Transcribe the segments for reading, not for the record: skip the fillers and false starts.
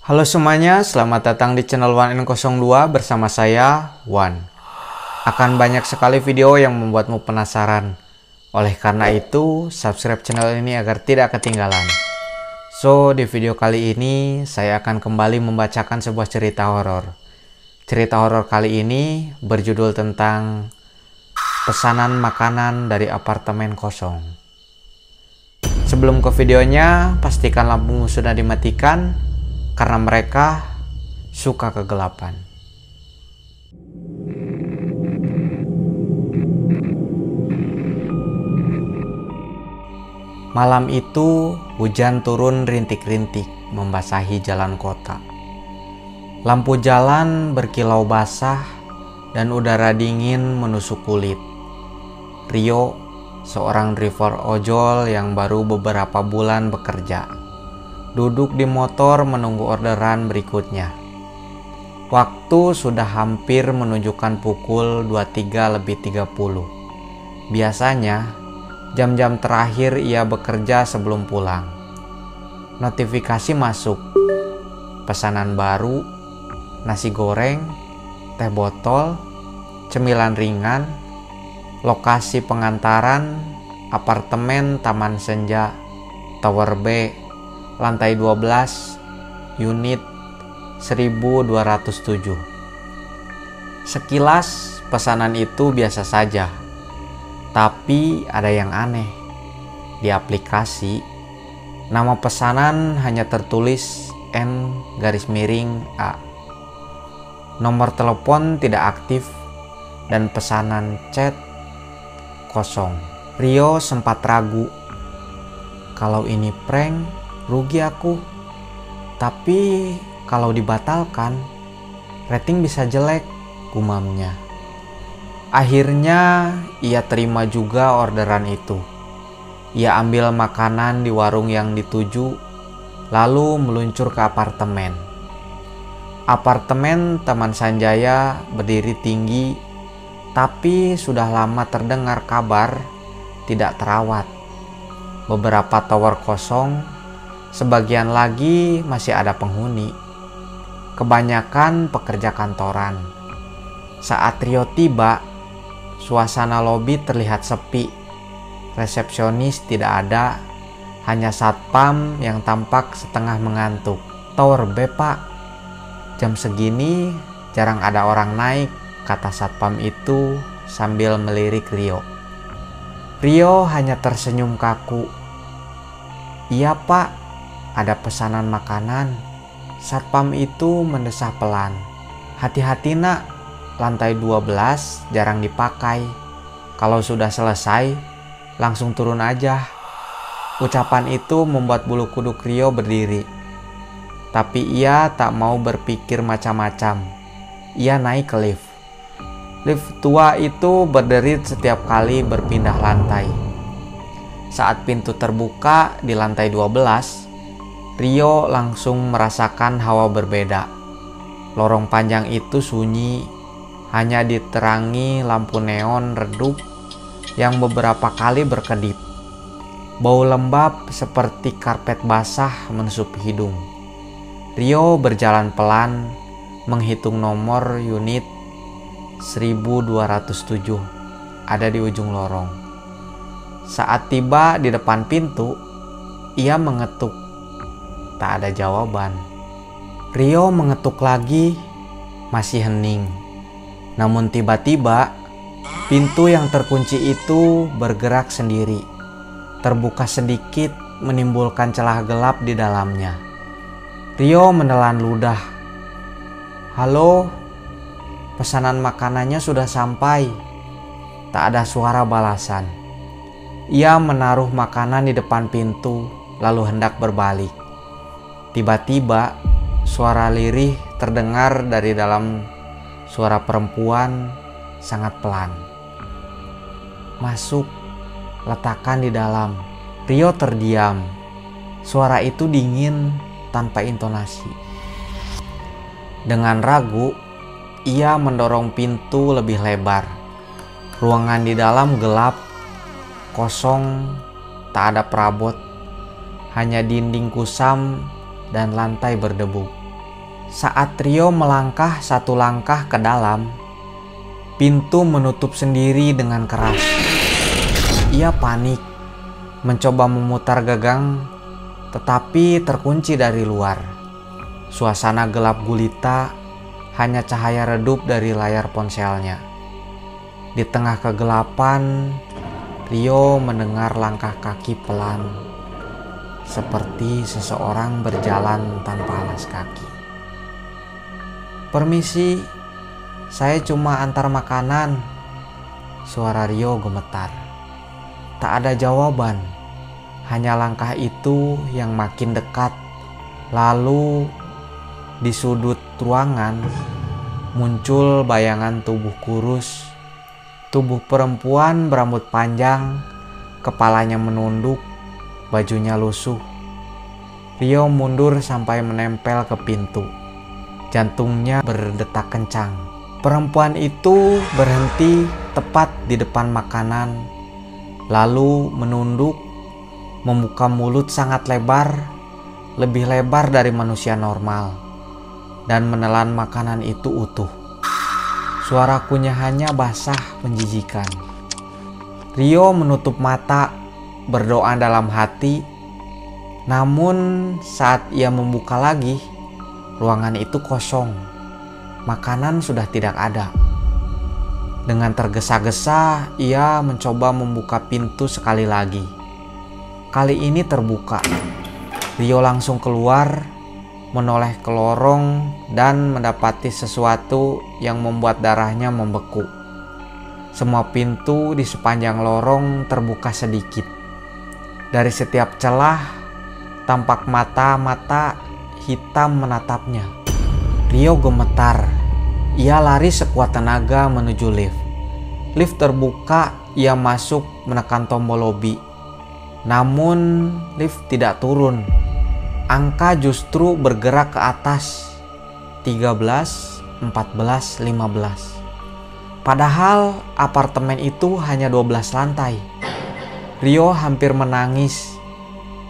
Halo semuanya, selamat datang di channel One N02 bersama saya, One. Akan banyak sekali video yang membuatmu penasaran. Oleh karena itu, subscribe channel ini agar tidak ketinggalan. So, di video kali ini, saya akan kembali membacakan sebuah cerita horor. Cerita horor kali ini berjudul tentang pesanan makanan dari apartemen kosong. Sebelum ke videonya, pastikan lampumu sudah dimatikan, karena mereka suka kegelapan. Malam itu, hujan turun rintik-rintik membasahi jalan kota. Lampu jalan berkilau basah dan udara dingin menusuk kulit. Rio, seorang driver ojol yang baru beberapa bulan bekerja, duduk di motor menunggu orderan berikutnya. Waktu sudah hampir menunjukkan pukul 23:30. Biasanya, jam-jam terakhir ia bekerja sebelum pulang. Notifikasi masuk. Pesanan baru, nasi goreng, teh botol, cemilan ringan, lokasi pengantaran, apartemen Taman Senja, Tower B, lantai 12, unit 1207. Sekilas pesanan itu biasa saja, tapi ada yang aneh. Di aplikasi, nama pesanan hanya tertulis N_A. Nomor telepon tidak aktif dan pesanan chat kosong. Rio sempat ragu, kalau ini prank rugi aku, tapi kalau dibatalkan rating bisa jelek, gumamnya. Akhirnya ia terima juga orderan itu. Ia ambil makanan di warung yang dituju, lalu meluncur ke apartemen. Apartemen Taman Sanjaya berdiri tinggi, tapi sudah lama terdengar kabar tidak terawat. Beberapa tower kosong, sebagian lagi masih ada penghuni. Kebanyakan pekerja kantoran. Saat Rio tiba, suasana lobi terlihat sepi. Resepsionis tidak ada, hanya satpam yang tampak setengah mengantuk. Tower B, Pak. Jam segini jarang ada orang naik, kata satpam itu sambil melirik Rio. Rio hanya tersenyum kaku. Iya, Pak. Ada pesanan makanan. Satpam itu mendesah pelan. Hati-hati, Nak. Lantai 12 jarang dipakai. Kalau sudah selesai, langsung turun aja. Ucapan itu membuat bulu kuduk Rio berdiri. Tapi ia tak mau berpikir macam-macam. Ia naik ke lift. Lift tua itu berderit setiap kali berpindah lantai. Saat pintu terbuka di lantai 12, Rio langsung merasakan hawa berbeda. Lorong panjang itu sunyi, hanya diterangi lampu neon redup yang beberapa kali berkedip. Bau lembab seperti karpet basah menusuk hidung. Rio berjalan pelan, menghitung nomor unit 1207 ada di ujung lorong. Saat tiba di depan pintu, ia mengetuk. Tak ada jawaban. Rio mengetuk lagi, masih hening. Namun tiba-tiba, pintu yang terkunci itu bergerak sendiri. Terbuka sedikit, menimbulkan celah gelap di dalamnya. Rio menelan ludah. Halo, pesanan makanannya sudah sampai. Tak ada suara balasan. Ia menaruh makanan di depan pintu, lalu hendak berbalik. Tiba-tiba, suara lirih terdengar dari dalam. Suara perempuan sangat pelan. Masuk, letakkan di dalam. Rio terdiam. Suara itu dingin tanpa intonasi. Dengan ragu, ia mendorong pintu lebih lebar. Ruangan di dalam gelap, kosong, tak ada perabot, hanya dinding kusam dan lantai berdebu. Saat Rio melangkah satu langkah ke dalam, pintu menutup sendiri dengan keras. Ia panik, mencoba memutar gagang, tetapi terkunci dari luar. Suasana gelap gulita, hanya cahaya redup dari layar ponselnya. Di tengah kegelapan, Rio mendengar langkah kaki pelan, seperti seseorang berjalan tanpa alas kaki. "Permisi, saya cuma antar makanan," suara Rio gemetar. Tak ada jawaban, hanya langkah itu yang makin dekat. Lalu di sudut ruangan muncul bayangan tubuh kurus, tubuh perempuan berambut panjang, kepalanya menunduk, bajunya lusuh. Rio mundur sampai menempel ke pintu. Jantungnya berdetak kencang. Perempuan itu berhenti tepat di depan makanan, lalu menunduk, membuka mulut sangat lebar, lebih lebar dari manusia normal, dan menelan makanan itu utuh. Suara kunyahannya basah menjijikan. Rio menutup mata, berdoa dalam hati. Namun saat ia membuka lagi, ruangan itu kosong. Makanan sudah tidak ada. Dengan tergesa-gesa, ia mencoba membuka pintu sekali lagi. Kali ini terbuka. Rio langsung keluar, menoleh ke lorong dan mendapati sesuatu yang membuat darahnya membeku. Semua pintu di sepanjang lorong terbuka sedikit. Dari setiap celah tampak mata-mata hitam menatapnya. Rio gemetar. Ia lari sekuat tenaga menuju lift. Lift terbuka, ia masuk menekan tombol lobi. Namun lift tidak turun. Angka justru bergerak ke atas, 13, 14, 15. Padahal apartemen itu hanya 12 lantai. Rio hampir menangis.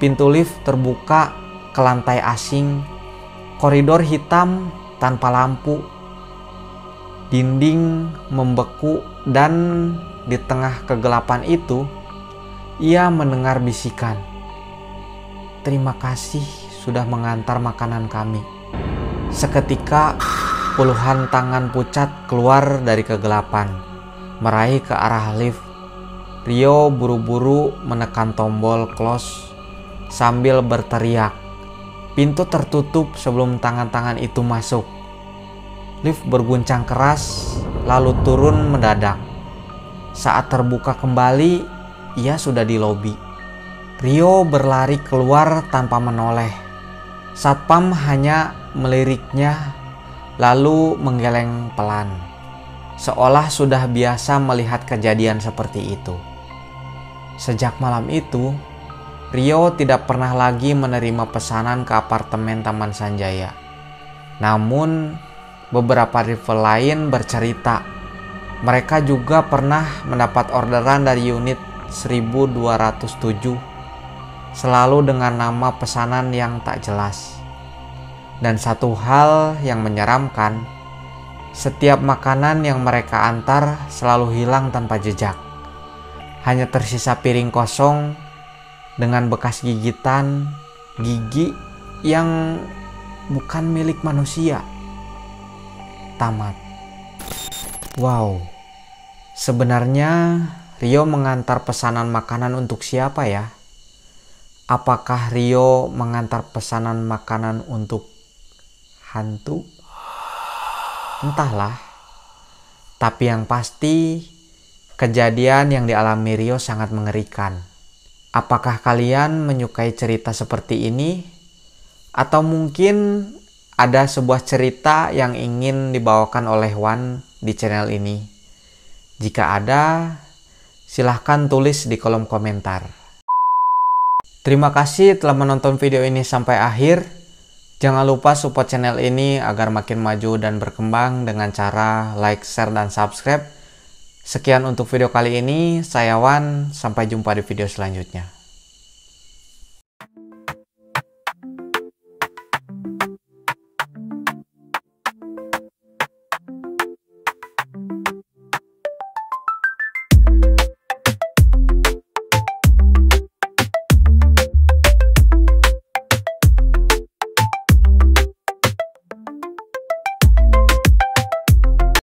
Pintu lift terbuka ke lantai asing, koridor hitam tanpa lampu, dinding membeku, dan di tengah kegelapan itu, ia mendengar bisikan, "Terima kasih sudah mengantar makanan kami." Seketika puluhan tangan pucat keluar dari kegelapan, meraih ke arah lift. Rio buru-buru menekan tombol close sambil berteriak. Pintu tertutup sebelum tangan-tangan itu masuk. Lift berguncang keras, lalu turun mendadak. Saat terbuka kembali, ia sudah di lobi. Rio berlari keluar tanpa menoleh. Satpam hanya meliriknya, lalu menggeleng pelan, seolah sudah biasa melihat kejadian seperti itu. Sejak malam itu, Rio tidak pernah lagi menerima pesanan ke apartemen Taman Sanjaya. Namun, beberapa rival lain bercerita mereka juga pernah mendapat orderan dari unit 1207, selalu dengan nama pesanan yang tak jelas. Dan satu hal yang menyeramkan, setiap makanan yang mereka antar selalu hilang tanpa jejak. Hanya tersisa piring kosong dengan bekas gigitan gigi yang bukan milik manusia. Tamat. Wow. Sebenarnya Rio mengantar pesanan makanan untuk siapa ya? Apakah Rio mengantar pesanan makanan untuk hantu? Entahlah. Tapi yang pasti, kejadian yang dialami Rio sangat mengerikan. Apakah kalian menyukai cerita seperti ini? Atau mungkin ada sebuah cerita yang ingin dibawakan oleh Wan di channel ini? Jika ada, silahkan tulis di kolom komentar. Terima kasih telah menonton video ini sampai akhir. Jangan lupa support channel ini agar makin maju dan berkembang dengan cara like, share, dan subscribe. Sekian untuk video kali ini, saya Wan, sampai jumpa di video selanjutnya.